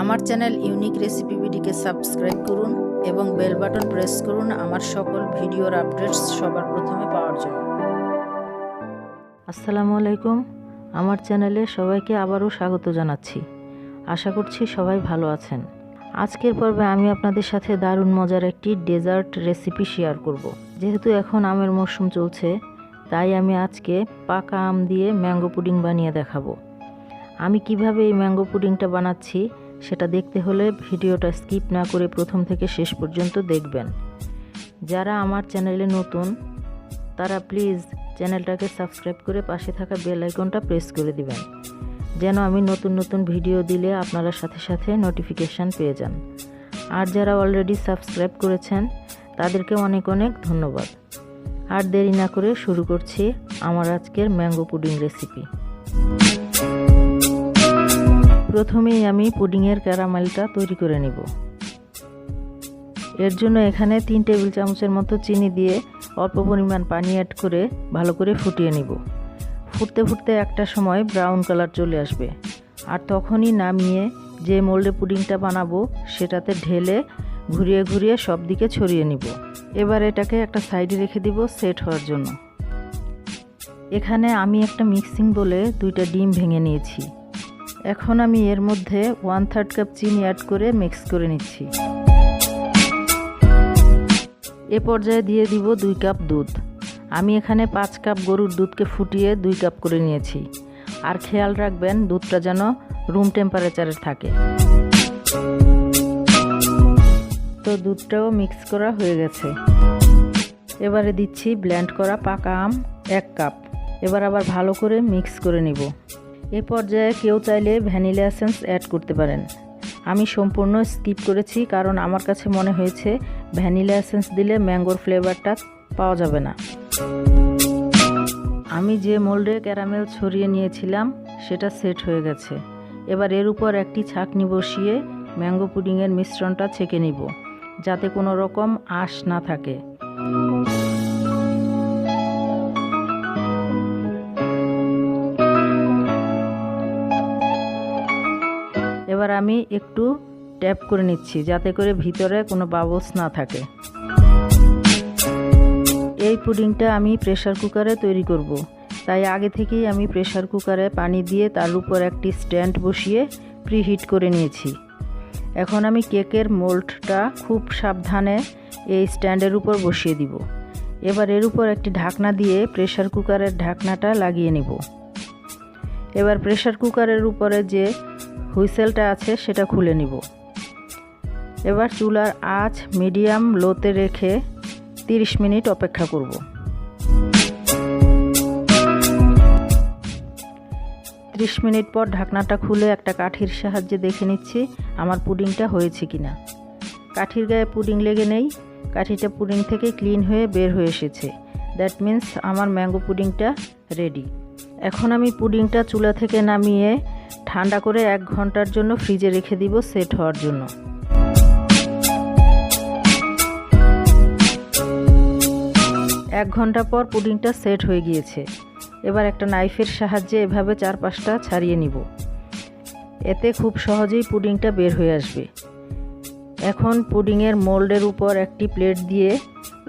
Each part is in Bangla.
আমার চ্যানেল ইউনিক রেসিপিবিডিকে সাবস্ক্রাইব করুন এবং বেল বাটন প্রেস করুন আমার সকল ভিডিওর আপডেটস সবার প্রথমে পাওয়ার জন্য। আসসালামু আলাইকুম, আমার চ্যানেলে সবাইকে আবারও স্বাগত জানাচ্ছি। আশা করছি সবাই ভালো আছেন। আজকের পর্বে আমি আপনাদের সাথে দারুণ মজার একটি ডেজার্ট রেসিপি শেয়ার করব। যেহেতু এখন আমের মরশুম চলছে, তাই আমি আজকে পাকা আম দিয়ে ম্যাঙ্গো পুডিং বানিয়ে দেখাবো। আমি কিভাবে এই ম্যাঙ্গো পুডিংটা বানাচ্ছি সেটা দেখতে হলে ভিডিওটা স্কিপ না করে প্রথম থেকে শেষ পর্যন্ত দেখবেন। যারা আমার চ্যানেলে নতুন তারা প্লিজ চ্যানেলটাকে সাবস্ক্রাইব করে পাশে থাকা বেল আইকনটা প্রেস করে দিবেন, যেন আমি নতুন নতুন ভিডিও দিলে আপনারা সাথে সাথে নোটিফিকেশান পেয়ে যান। আর যারা অলরেডি সাবস্ক্রাইব করেছেন তাদেরকে অনেক অনেক ধন্যবাদ। আর দেরি না করে শুরু করছি আমার আজকের ম্যাঙ্গো পুডিং রেসিপি। প্রথমেই আমি পুডিংয়ের ক্যারামেলটা তৈরি করে নিব। এর জন্য এখানে 3 টেবিল চামচের মতো চিনি দিয়ে অল্প পরিমাণ পানি অ্যাড করে ভালো করে ফুটিয়ে নিব। ফুটতে ফুটতে একটা সময় ব্রাউন কালার চলে আসবে, আর তখনই নামিয়ে যে মোল্ডে পুডিংটা বানাবো সেটাতে ঢেলে ঘুরিয়ে ঘুরিয়ে সব দিকে ছড়িয়ে নিব। এবার এটাকে একটা সাইডে রেখে দিব সেট হওয়ার জন্য। এখানে আমি একটা মিক্সিং বলে 2টা ডিম ভেঙে নিয়েছি। এখন আমি এর মধ্যে 1/3 কাপ চিনি অ্যাড করে মিক্স করে নিচ্ছি। এ পর্যায়ে দিয়ে দিব 2 কাপ দুধ। আমি এখানে 5 কাপ গরুর দুধকে ফুটিয়ে 2 কাপ করে নিয়েছি। আর খেয়াল রাখবেন দুধটা যেন রুম টেম্পারেচারে থাকে। তো দুধটাও মিক্স করা হয়ে গেছে। এবারে দিচ্ছি ব্লেন্ড করা পাকা আম 1 কাপ। এবার আবার ভালো করে মিক্স করে নিব। এ পর্যায়ে কেউ চাইলে ভ্যানিলা এসেন্স অ্যাড করতে পারেন। আমি সম্পূর্ণ স্কিপ করেছি, কারণ আমার কাছে মনে হয়েছে ভ্যানিলা এসেন্স দিলে ম্যাঙ্গোর ফ্লেভারটা পাওয়া যাবে না। আমি যে মোল্ডে ক্যারামেল ছড়িয়ে নিয়েছিলাম সেটা সেট হয়ে গেছে। এবার এর উপর একটি ছাঁকনি বসিয়ে ম্যাঙ্গো পুডিংয়ের মিশ্রণটা ছেঁকে নিব, যাতে কোনো রকম আঁশ না থাকে। এবার আমি একটু ট্যাপ করে নিচ্ছি, যাতে করে ভিতরে কোনো বাবলস না থাকে। এই পুডিংটা আমি প্রেসার কুকারে তৈরি করব, তাই আগে থেকেই আমি প্রেসার কুকারে পানি দিয়ে তার উপর একটি স্ট্যান্ড বসিয়ে প্রিহিট করে নিয়েছি। এখন আমি কেকের মোল্ডটা খুব সাবধানে এই স্ট্যান্ডের উপর বসিয়ে দিব। এবার এর উপর একটি ঢাকনা দিয়ে প্রেসার কুকারের ঢাকনাটা লাগিয়ে নিব। এবার প্রেসার কুকারের উপরে যে হুইসেলটা আছে সেটা খুলে নিব। এবার চুলার আঁচ মিডিয়াম লোতে রেখে 30 মিনিট অপেক্ষা করব। 30 মিনিট পর ঢাকনাটা খুলে একটা কাঠির সাহায্যে দেখে নিচ্ছি আমার পুডিংটা হয়েছে কিনা। কাঠির গায়ে পুডিং লেগে নেই, কাঠিটা পুডিং থেকে ক্লিন হয়ে বের হয়ে এসেছে। দ্যাট মিন্স আমার ম্যাঙ্গো পুডিংটা রেডি। এখন আমি পুডিংটা চুলা থেকে নামিয়ে ঠান্ডা করে 1 ঘন্টার জন্য ফ্রিজে রেখে দিব সেট হওয়ার জন্য। এক ঘন্টা পর পুডিংটা সেট হয়ে গিয়েছে। এবার একটা নাইফের সাহায্যে এভাবে 4-5টা ছাড়িয়ে নিব। এতে খুব সহজেই পুডিংটা বের হয়ে আসবে। এখন পুডিংয়ের মোল্ডের উপর একটি প্লেট দিয়ে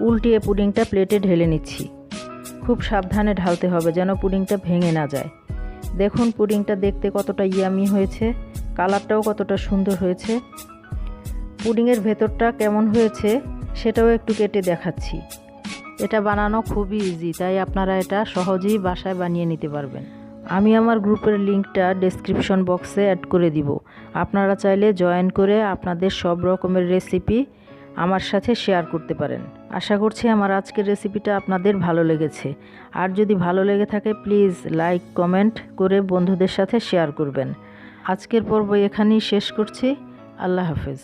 উল্টিয়ে পুডিংটা প্লেটে ঢেলে নিচ্ছি। খুব সাবধানে ঢালতে হবে যেন পুডিংটা ভেঙে না যায়। দেখুন পুডিংটা দেখতে কতটা ইয়ামি হয়েছে, কালারটাও কতটা সুন্দর হয়েছে। পুডিংয়ের ভেতরটা কেমন হয়েছে সেটাও একটু কেটে দেখাচ্ছি। এটা বানানো খুবই ইজি, তাই আপনারা এটা সহজেই বাসায় বানিয়ে নিতে পারবেন। আমি আমার গ্রুপের লিঙ্কটা ডেসক্রিপশন বক্সে অ্যাড করে দিব। আপনারা চাইলে জয়েন করে আপনাদের সব রকমের রেসিপি আমার সাথে শেয়ার করতে পারেন। আশা করছি আমার আজকের রেসিপিটা আপনাদের ভালো লেগেছে। আর যদি ভালো লেগে থাকে প্লিজ লাইক কমেন্ট করে বন্ধুদের সাথে শেয়ার করবেন। আজকের পর্ব এখানেই শেষ করছি। আল্লাহ হাফেজ।